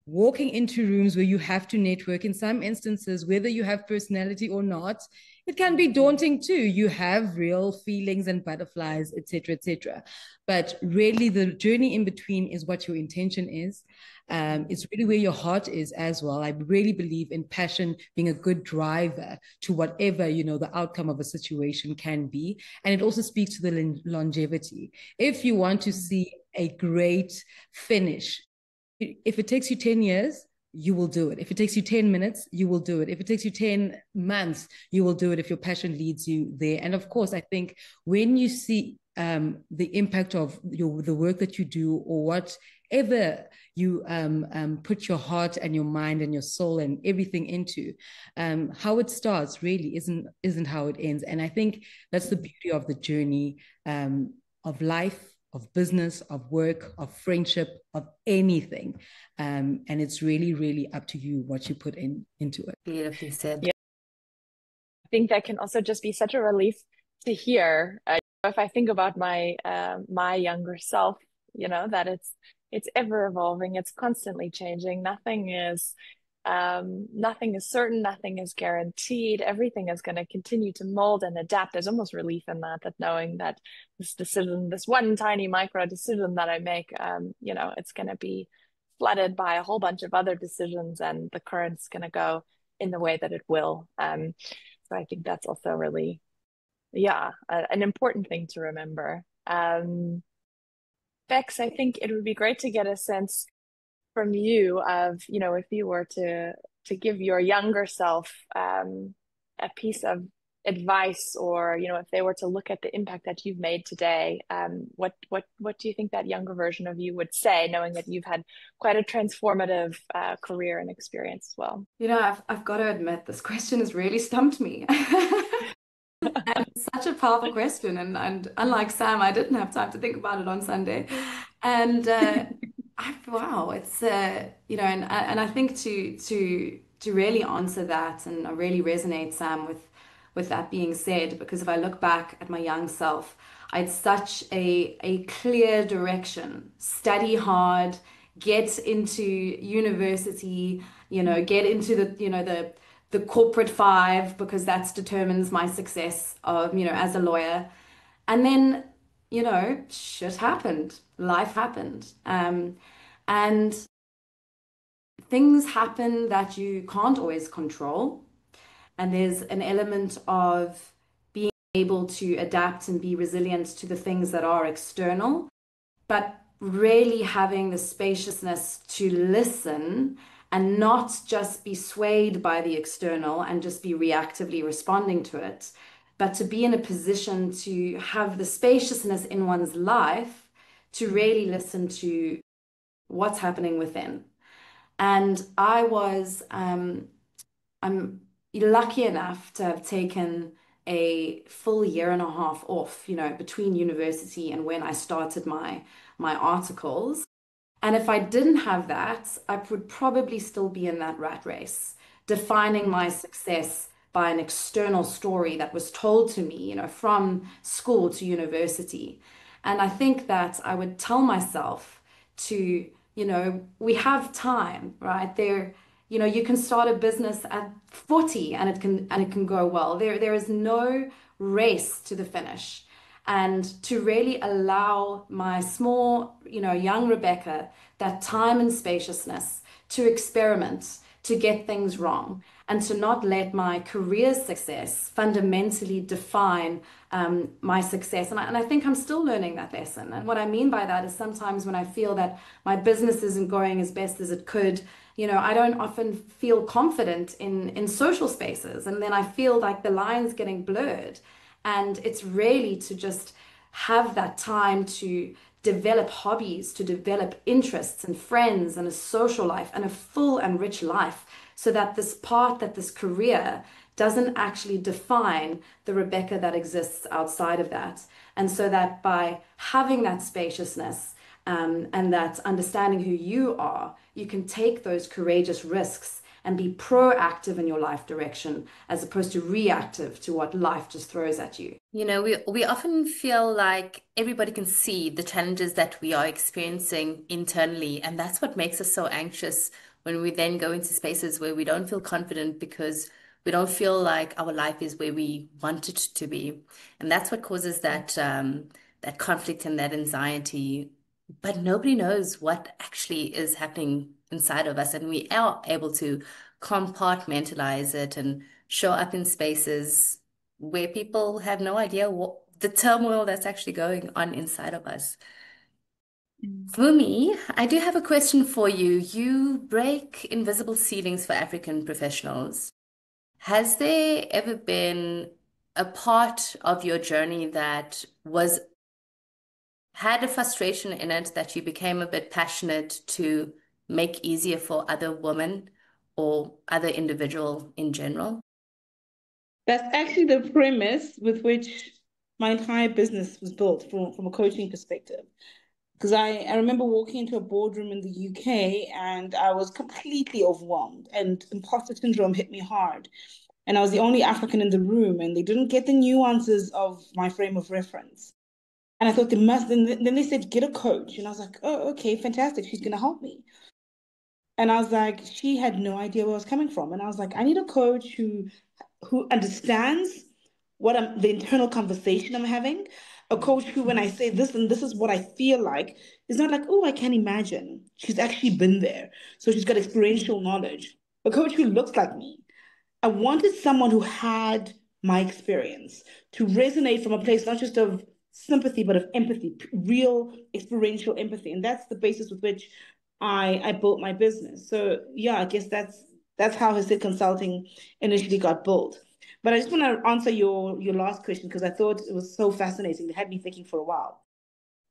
Walking into rooms where you have to network, in some instances, whether you have personality or not, it can be daunting too. You have real feelings and butterflies, etc., etc. But really, the journey in between is what your intention is. It's really where your heart is as well. I really believe in passion being a good driver to whatever, the outcome of a situation can be. And it also speaks to the longevity. If you want to see a great finish, if it takes you 10 years, you will do it. If it takes you 10 minutes, you will do it. If it takes you 10 months, you will do it if your passion leads you there. And of course, I think when you see the impact of the work that you do, or whatever you put your heart and your mind and your soul and everything into, how it starts really isn't how it ends. And I think that's the beauty of the journey of life, of business, of work, of friendship, of anything. And it's really, really up to you what you put into it. Beautifully said. Yeah. I think that can also just be such a relief to hear. if I think about my younger self, that it's ever evolving, it's constantly changing. Nothing is certain, nothing is guaranteed. Everything is going to continue to mold and adapt. There's almost relief in that knowing that this decision, this one tiny micro decision that I make, it's going to be flooded by a whole bunch of other decisions, and the current's going to go in the way that it will. So I think that's also really, yeah, an important thing to remember. Bex, I think it would be great to get a sense from you of, if you were to give your younger self a piece of advice, or, if they were to look at the impact that you've made today, what do you think that younger version of you would say, knowing that you've had quite a transformative career and experience as well? I've got to admit, this question has really stumped me. And it's such a powerful question, and unlike Sam, I didn't have time to think about it on Sunday. And wow, it's and I think to really answer that, and I really resonate, Sam, with that being said, because if I look back at my young self, I had such a clear direction: study hard, get into university, get into the corporate five, because that determines my success as a lawyer. And then, shit happened, life happened. And things happen that you can't always control. And there's an element of being able to adapt and be resilient to the things that are external, but really having the spaciousness to listen and not just be swayed by the external and just be reactively responding to it, but to be in a position to have the spaciousness in one's life to really listen to what's happening within. And I'm lucky enough to have taken a full year and a half off, between university and when I started my articles. And if I didn't have that, I would probably still be in that rat race, defining my success by an external story that was told to me, from school to university. And I think that I would tell myself to, we have time, right? You can start a business at 40 and it can go well. There is no race to the finish. And to really allow my small, young Rebecca that time and spaciousness to experiment, to get things wrong, and to not let my career success fundamentally define my success. And I think I'm still learning that lesson. And what I mean by that is sometimes when I feel that my business isn't going as best as it could, I don't often feel confident in social spaces. And then I feel like the line's getting blurred. And it's really to just have that time to develop hobbies, to develop interests and friends and a social life and a full and rich life, so that this career doesn't actually define the Rebecca that exists outside of that. And so that by having that spaciousness and that understanding who you are, you can take those courageous risks and be proactive in your life direction, as opposed to reactive to what life just throws at you. We often feel like everybody can see the challenges that we are experiencing internally, and that's what makes us so anxious when we then go into spaces where we don't feel confident, because we don't feel like our life is where we want it to be. And that's what causes that conflict and that anxiety. But nobody knows what actually is happening inside of us, and we are able to compartmentalize it and show up in spaces where people have no idea what the turmoil that's actually going on inside of us. Vumi, I do have a question for you. You break invisible ceilings for African professionals. Has there ever been a part of your journey that had a frustration in it that you became a bit passionate to make easier for other women or other individual in general? That's actually the premise with which my entire business was built from a coaching perspective. Because I remember walking into a boardroom in the UK and I was completely overwhelmed, and imposter syndrome hit me hard. and I was the only African in the room, and they didn't get the nuances of my frame of reference. And I thought they must, and then they said, get a coach. And I was like, oh, okay, fantastic. She's going to help me. And I was like, she had no idea where I was coming from. And I was like, I need a coach who understands the internal conversation I'm having. A coach who, when I say this and this is what I feel like, is not like, oh, I can imagine. She's actually been there. So she's got experiential knowledge. A coach who looks like me. I wanted someone who had my experience to resonate from a place not just of sympathy, but of empathy, real experiential empathy. And that's the basis with which I built my business. So yeah, I guess that's how Hasid Consulting initially got built. But I just want to answer your last question because I thought it was so fascinating. It had me thinking for a while.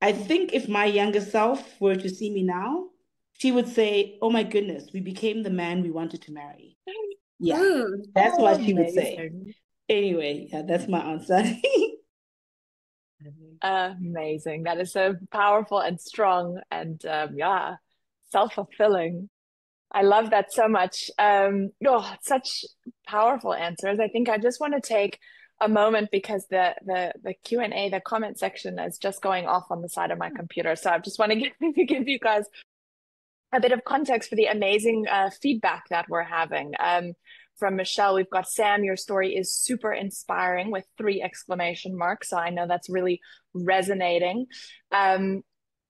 I think if my younger self were to see me now, she would say, "Oh my goodness, we became the man we wanted to marry." Yeah, that's what she would say. Amazing. Anyway, yeah, that's my answer. Amazing. That is so powerful and strong and yeah, self-fulfilling. I love that so much. Oh, such powerful answers. I think I just want to take a moment because the Q&A, the comment section is just going off on the side of my computer. So I just want to give you guys a bit of context for the amazing feedback that we're having. From Michelle, we've got Sam, your story is super inspiring with 3 exclamation marks. So I know that's really resonating.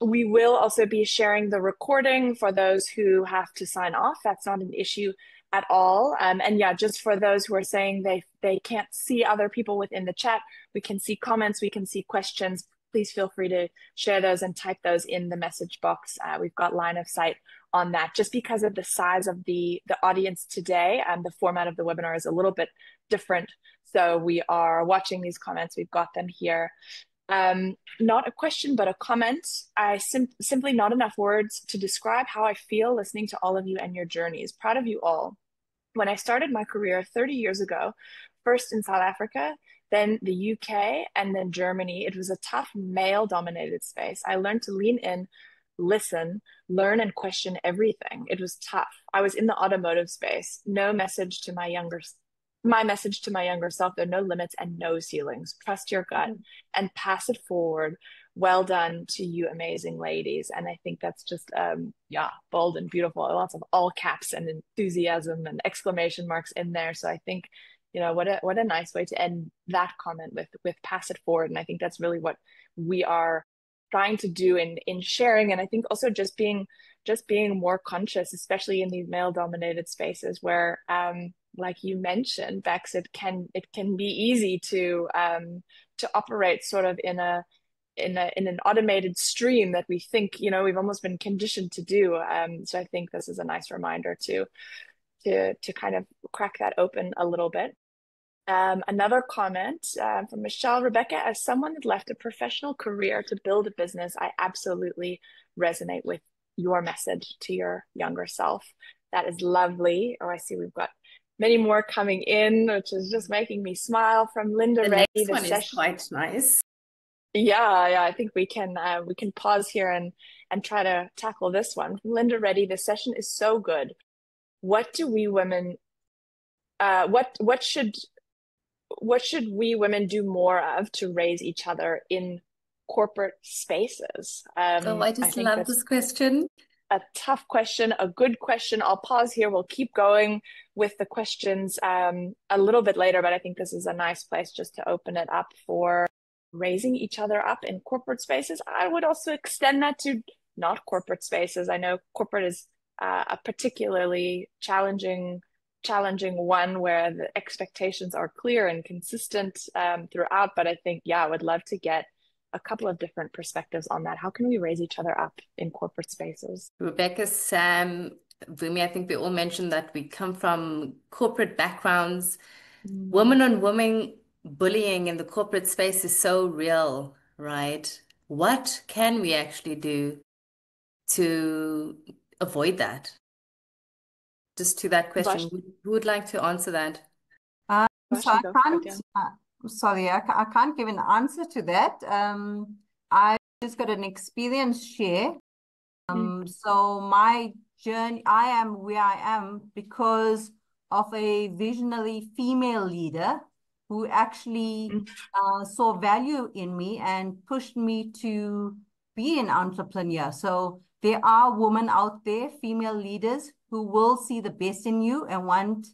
We will also be sharing the recording for those who have to sign off. That's not an issue at all. And yeah, just for those who are saying they can't see other people within the chat, we can see comments, we can see questions. Please feel free to share those and type those in the message box. We've got line of sight on that. Just because of the size of the audience today, and the format of the webinar is a little bit different. So we are watching these comments. We've got them here. Not a question, but a comment. Simply not enough words to describe how I feel listening to all of you and your journeys. Proud of you all. When I started my career 30 years ago, first in South Africa, then the UK, and then Germany, it was a tough male-dominated space. I learned to lean in, listen, learn, and question everything. It was tough. I was in the automotive space. My message to my younger self, there are no limits and no ceilings. Trust your gut and pass it forward. Well done to you amazing ladies. And I think that's just yeah, bold and beautiful. Lots of all caps and enthusiasm and exclamation marks in there. So I think, you know, what a nice way to end that comment with pass it forward. And I think that's really what we are trying to do in sharing. And I think also just being more conscious, especially in these male dominated spaces where like you mentioned, Bex, it can be easy to operate sort of in an automated stream that we think, you know, we've almost been conditioned to do. So I think this is a nice reminder to kind of crack that open a little bit. Another comment from Michelle: Rebecca, as someone that left a professional career to build a business, I absolutely resonate with your message to your younger self. That is lovely. Oh, I see we've got many more coming in, which is just making me smile. From Linda The Reddy, next one is quite nice. Yeah, I think we can pause here and try to tackle this one. From Linda Reddy, the session is so good. What do we women what should we women do more of to raise each other in corporate spaces? Oh, I just love this question. A tough question, a good question. I'll pause here. We'll keep going with the questions a little bit later, but I think this is a nice place just to open it up for raising each other up in corporate spaces. I would also extend that to not corporate spaces. I know corporate is a particularly challenging one where the expectations are clear and consistent throughout. But I think, yeah, I would love to get a couple of different perspectives on that. How can we raise each other up in corporate spaces? Rebecca, Sam, Vumi, I think we all mentioned that we come from corporate backgrounds. Woman on woman bullying in the corporate space is so real, right? What can we actually do to avoid that? Just to that question, who would like to answer that? So I can't, sorry, I can't give an answer to that. I just got an experience share. So my journey, I am where I am because of a visionary female leader who actually saw value in me and pushed me to be an entrepreneur. So there are women out there, female leaders, who will see the best in you and want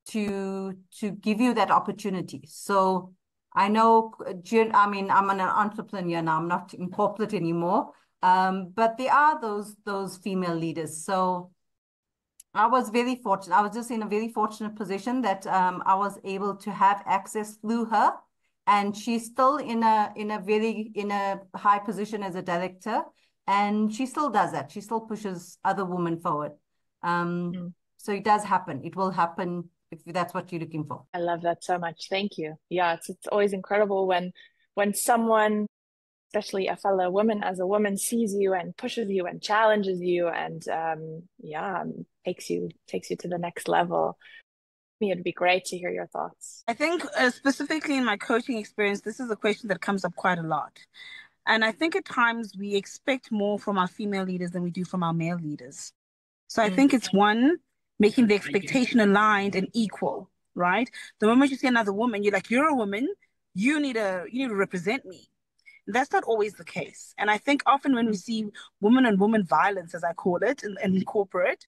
to give you that opportunity. So I know, I mean, I'm an entrepreneur now. I'm not in corporate anymore. But there are those female leaders. So I was very fortunate. I was just in a very fortunate position that I was able to have access through her, and she's still in a high position as a director, and she still does that. She still pushes other women forward. So it does happen. It will happen if that's what you're looking for. I love that so much. Thank you. Yeah, it's always incredible when someone, especially a fellow woman, as a woman, sees you and pushes you and challenges you and takes you to the next level. It'd be great to hear your thoughts. I think specifically in my coaching experience, this is a question that comes up quite a lot. And I think at times we expect more from our female leaders than we do from our male leaders. So I think it's one, making the expectation aligned and equal, right? The moment you see another woman, you're like, you're a woman, you need to represent me. That's not always the case. And I think often when we see woman on woman violence, as I call it, in corporate,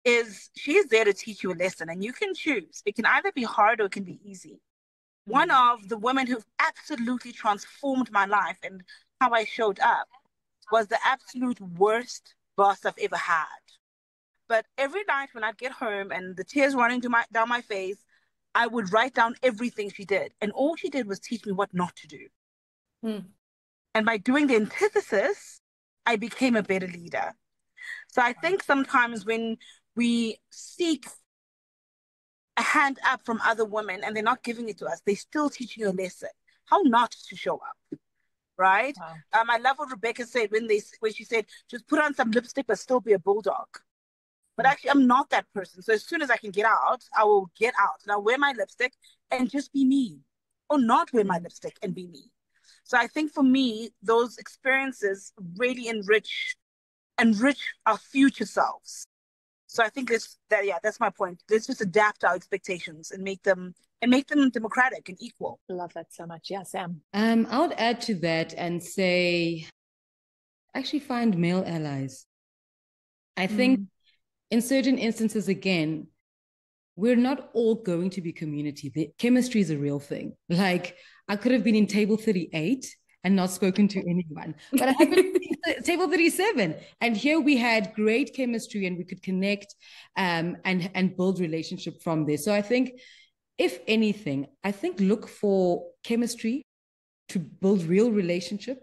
is she is there to teach you a lesson, and you can choose. It can either be hard or it can be easy. One of the women who absolutely transformed my life and how I showed up was the absolute worst boss I've ever had. But every night when I'd get home and the tears running down my face, I would write down everything she did. And all she did was teach me what not to do. And by doing the antithesis, I became a better leader. So I think sometimes when we seek a hand up from other women and they're not giving it to us, they're still teaching you a lesson, how not to show up, right? Wow. I love what Rebecca said when she said, just put on some lipstick but still be a bulldog. But actually, I'm not that person. So as soon as I can get out, I will get out. And I'll wear my lipstick and just be me, or not wear my lipstick and be me. So I think for me, those experiences really enrich our future selves. So I think that's my point. Let's just adapt our expectations and make them democratic and equal. I love that so much. Yeah, Sam. I would add to that and say, actually find male allies. I think in certain instances, again, we're not all going to be community. The chemistry is a real thing. Like, I could have been in table 38 and not spoken to anyone, but I happened to be table 37. And here we had great chemistry and we could connect and build relationship from there. So I think, if anything, look for chemistry to build real relationship.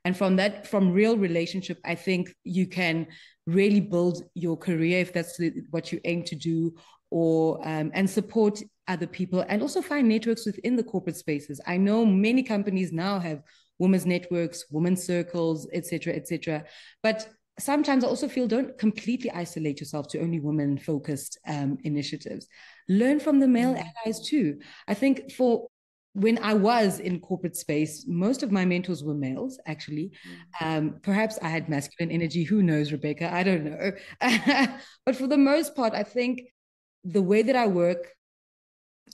And from real relationship, I think you can really build your career if that's what you aim to do, or and support other people, and also find networks within the corporate spaces. I know many companies now have women's networks, women's circles, etc. But sometimes I also feel, don't completely isolate yourself to only women-focused initiatives. Learn from the male allies too. I think when I was in corporate space, most of my mentors were males, actually. Perhaps I had masculine energy. Who knows, Rebecca? I don't know. But for the most part, I think the way that I work,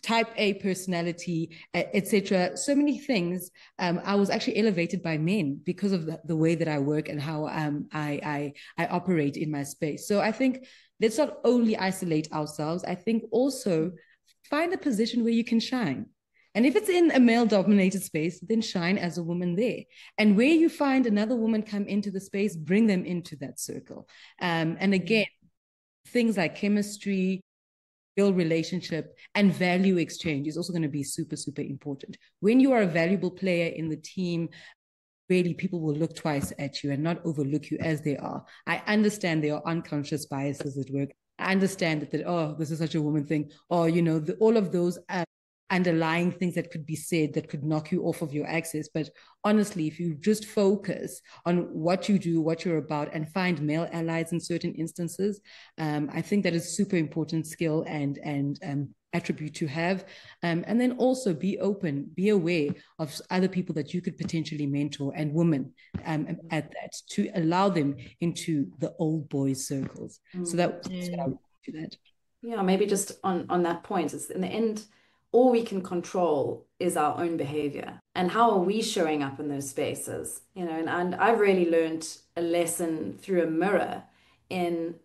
type A personality, etc., so many things, I was actually elevated by men because of the way that I work and how I operate in my space. So I think let's not only isolate ourselves. I think also find a position where you can shine. And if it's in a male-dominated space, then shine as a woman there. And where you find another woman come into the space, bring them into that circle. And again, things like chemistry, real relationship, and value exchange is also going to be super, super important. When you are a valuable player in the team, really people will look twice at you and not overlook you as they are. I understand there are unconscious biases at work. I understand that oh, this is such a woman thing, or, all of those underlying things that could be said that could knock you off of your axis. But honestly, if you just focus on what you do, what you're about, and find male allies in certain instances, I think that is super important skill and attribute to have. And then also be open, be aware of other people that you could potentially mentor, and women at that, to allow them into the old boys circles. So that's what I would do that. Yeah, maybe just on that point, it's in the end, all we can control is our own behavior and how are we showing up in those spaces, and I've really learned a lesson through a mirror in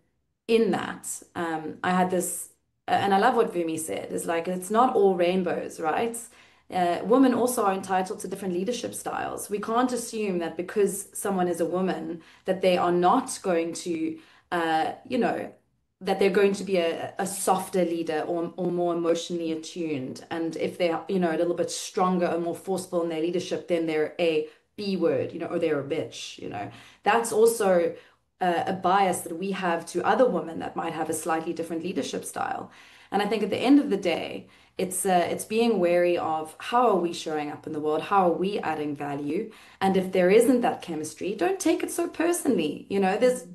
that. I had this, and I love what Vumi said, is like it's not all rainbows, right? Women also are entitled to different leadership styles. We can't assume that because someone is a woman that they are not going to, that they're going to be a softer leader or more emotionally attuned. And if they're, a little bit stronger or more forceful in their leadership, then they're a B word, or they're a bitch. That's also a bias that we have to other women that might have a slightly different leadership style. And I think at the end of the day, it's being wary of how are we showing up in the world, how are we adding value, and if there isn't that chemistry, don't take it so personally. There's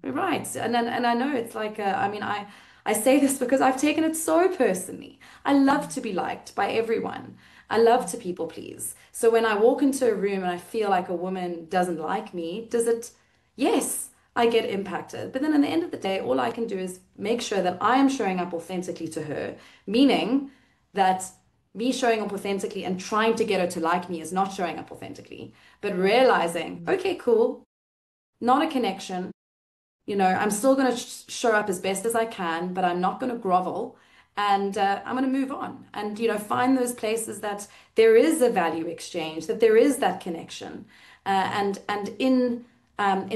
right, and I know it's like I mean I say this because I've taken it so personally. I love to be liked by everyone. I love to people please. So when I walk into a room and I feel like a woman doesn't like me, does it? Yes, I get impacted. But then at the end of the day, all I can do is make sure that I am showing up authentically to her, meaning that me showing up authentically and trying to get her to like me is not showing up authentically, but realizing, okay, cool, not a connection. I'm still going to show up as best as I can, but I'm not going to grovel and I'm going to move on and, find those places that there is a value exchange, that there is that connection. And in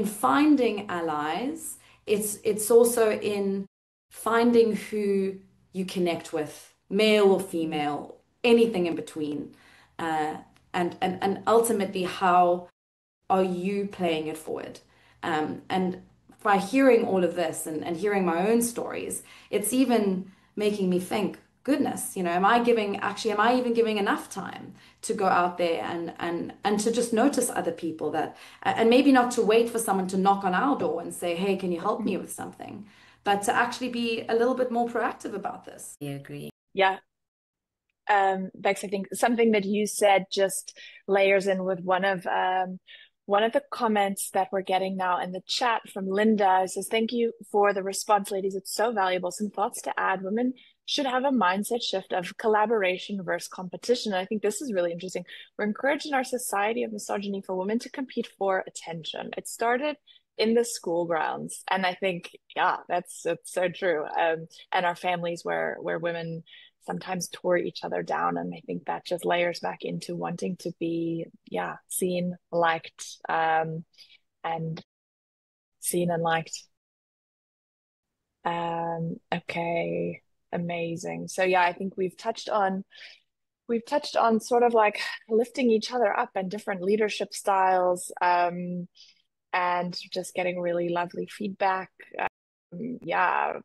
finding allies, it's also in finding who you connect with, male or female, anything in between, and ultimately how are you playing it forward? And by hearing all of this and hearing my own stories, it's even making me think, goodness, am I even giving enough time to go out there and to just notice other people that, and maybe not to wait for someone to knock on our door and say, hey, can you help me with something? But to actually be a little bit more proactive about this. I agree. Yeah. Bex, I think something that you said just layers in with one of the comments that we're getting now in the chat from Linda. It says, thank you for the response, ladies. It's so valuable. Some thoughts to add. Women should have a mindset shift of collaboration versus competition. And I think this is really interesting. We're encouraged in our society of misogyny for women to compete for attention. It started in the school grounds. And I think, yeah, that's so true. And our families where women sometimes tore each other down. And I think that just layers back into wanting to be, seen, liked, and seen and liked. Okay, amazing. So yeah, I think we've touched on sort of like lifting each other up and different leadership styles, and just getting really lovely feedback. Yeah,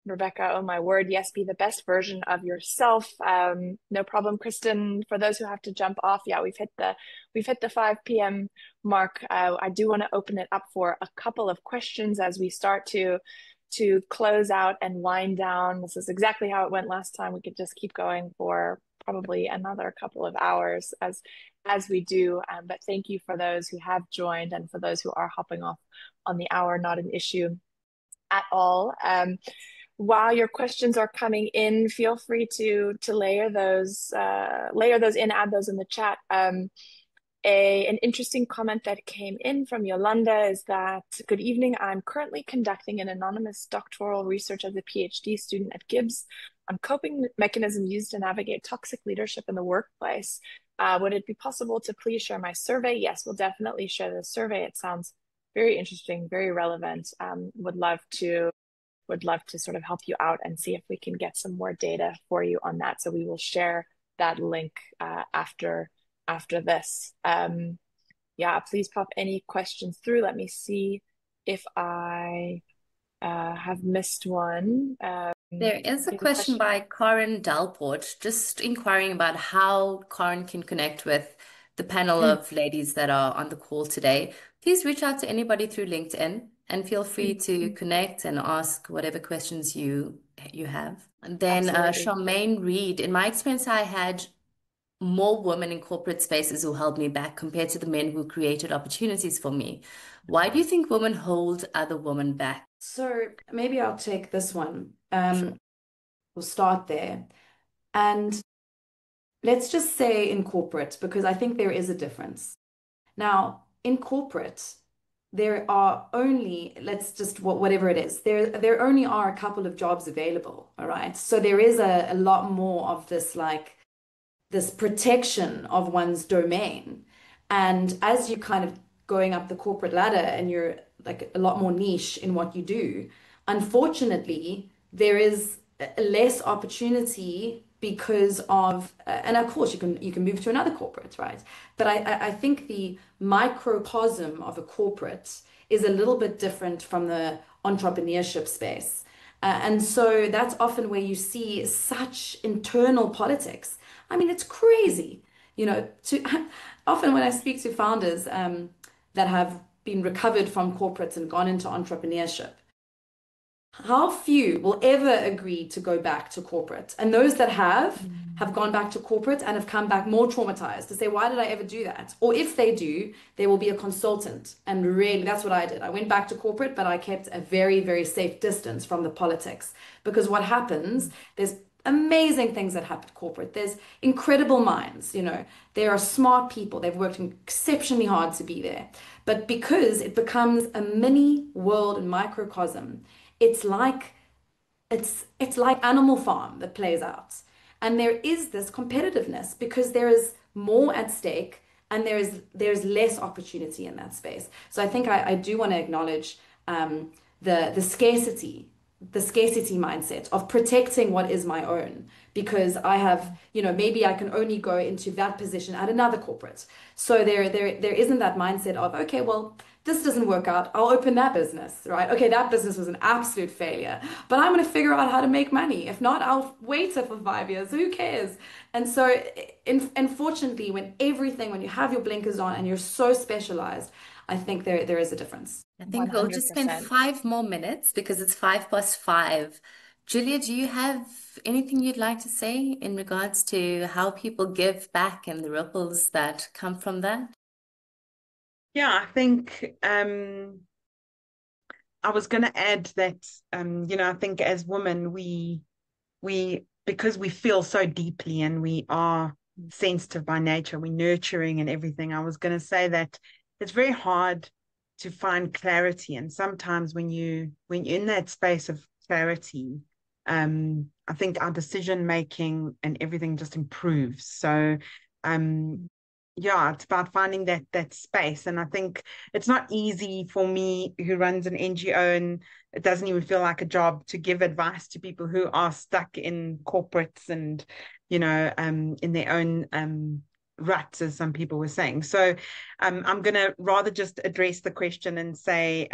Rebecca, oh my word, yes, be the best version of yourself. No problem, Kristen. For those who have to jump off, yeah, we've hit the 5 p.m. mark. I do want to open it up for a couple of questions as we start to close out and wind down. This is exactly how it went last time. We could just keep going for probably another couple of hours as we do. But thank you for those who have joined and for those who are hopping off on the hour. Not an issue at all. While your questions are coming in, feel free to layer those in, add those in the chat. An interesting comment that came in from Yolanda is that, good evening, I'm currently conducting an anonymous doctoral research as a PhD student at Gibbs on coping mechanisms used to navigate toxic leadership in the workplace. Would it be possible to please share my survey? Yes, we'll definitely share the survey. It sounds very interesting, very relevant. Would love to sort of help you out and see if we can get some more data for you on that. So we will share that link after this. Please pop any questions through. Let me see if I have missed one. There is a question by Karen Dalport, just inquiring about how Karen can connect with the panel of ladies that are on the call today. Please reach out to anybody through LinkedIn and feel free to connect and ask whatever questions you have. And then Charmaine Reed, in my experience, I had more women in corporate spaces who held me back compared to the men who created opportunities for me. Why do you think women hold other women back? So maybe I'll take this one. Sure. We'll start there. And let's just say in corporate, because I think there is a difference. Now, in corporate, there are only, let's just whatever it is, there only are a couple of jobs available, all right? So there is a lot more of this like this protection of one's domain. And as you kind of going up the corporate ladder and you're like a lot more niche in what you do, unfortunately, there is less opportunity because of, and of course you can move to another corporate, right? But I think the microcosm of a corporate is a little bit different from the entrepreneurship space. And so that's often where you see such internal politics. I mean, it's crazy, often when I speak to founders that have been recovered from corporates and gone into entrepreneurship, how few will ever agree to go back to corporate? And those that have gone back to corporate and have come back more traumatized to say, why did I ever do that? Or if they do, they will be a consultant. And really, that's what I did. I went back to corporate, but I kept a very, very safe distance from the politics. Because what happens, there's amazing things that happen at corporate. There's incredible minds, there are smart people. They've worked exceptionally hard to be there. But because it becomes a mini world and microcosm, it's like Animal Farm that plays out. And there is this competitiveness because there is more at stake and there's less opportunity in that space. So I think I do want to acknowledge the scarcity mindset of protecting what is my own because I have, maybe I can only go into that position at another corporate. So there isn't that mindset of, okay, well, this doesn't work out. I'll open that business, right? Okay, that business was an absolute failure, but I'm going to figure out how to make money. If not, I'll wait for 5 years. Who cares? And so, unfortunately, when you have your blinkers on and you're so specialized, I think there is a difference. I think we'll just spend 5 more minutes because it's 5:05. Julia, do you have anything you'd like to say in regards to how people give back and the ripples that come from that? Yeah, I think I was going to add that I think as women we because we feel so deeply and we are sensitive by nature, we're nurturing and everything. I was going to say that it's very hard to find clarity, and sometimes when you're in that space of clarity, I think our decision making and everything just improves. So yeah, it's about finding that space. And I think it's not easy for me who runs an NGO and it doesn't even feel like a job to give advice to people who are stuck in corporates and, in their own ruts, as some people were saying. So I'm going to rather just address the question and say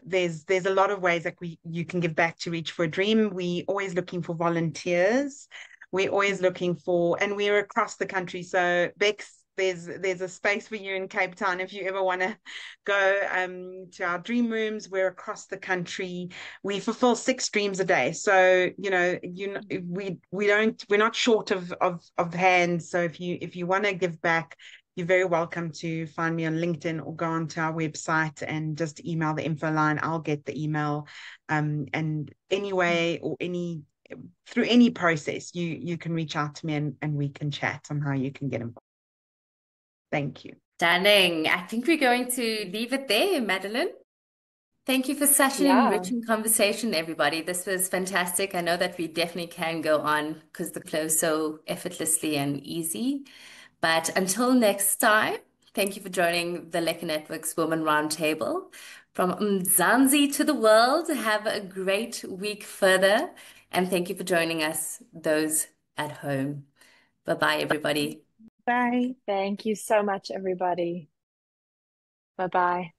there's a lot of ways that you can give back to Reach for a Dream. We're always looking for volunteers. We're always looking for, and we're across the country. So Bex, there's a space for you in Cape Town if you ever want to go to our dream rooms. We're across the country. We fulfill 6 dreams a day. So we're not short of hands. So if you want to give back, you're very welcome to find me on LinkedIn or go onto our website and just email the info line. I'll get the email. And anyway, or through any process, you can reach out to me and we can chat on how you can get involved. Thank you. Stunning. I think we're going to leave it there, Madeline. Thank you for such an enriching conversation, everybody. This was fantastic. I know that we definitely can go on because the flow's so effortlessly and easy. But until next time, thank you for joining the Lekker Network's Women Roundtable. From Mzansi to the world, have a great week further. And thank you for joining us, those at home. Bye-bye, everybody. Bye. Thank you so much, everybody. Bye-bye.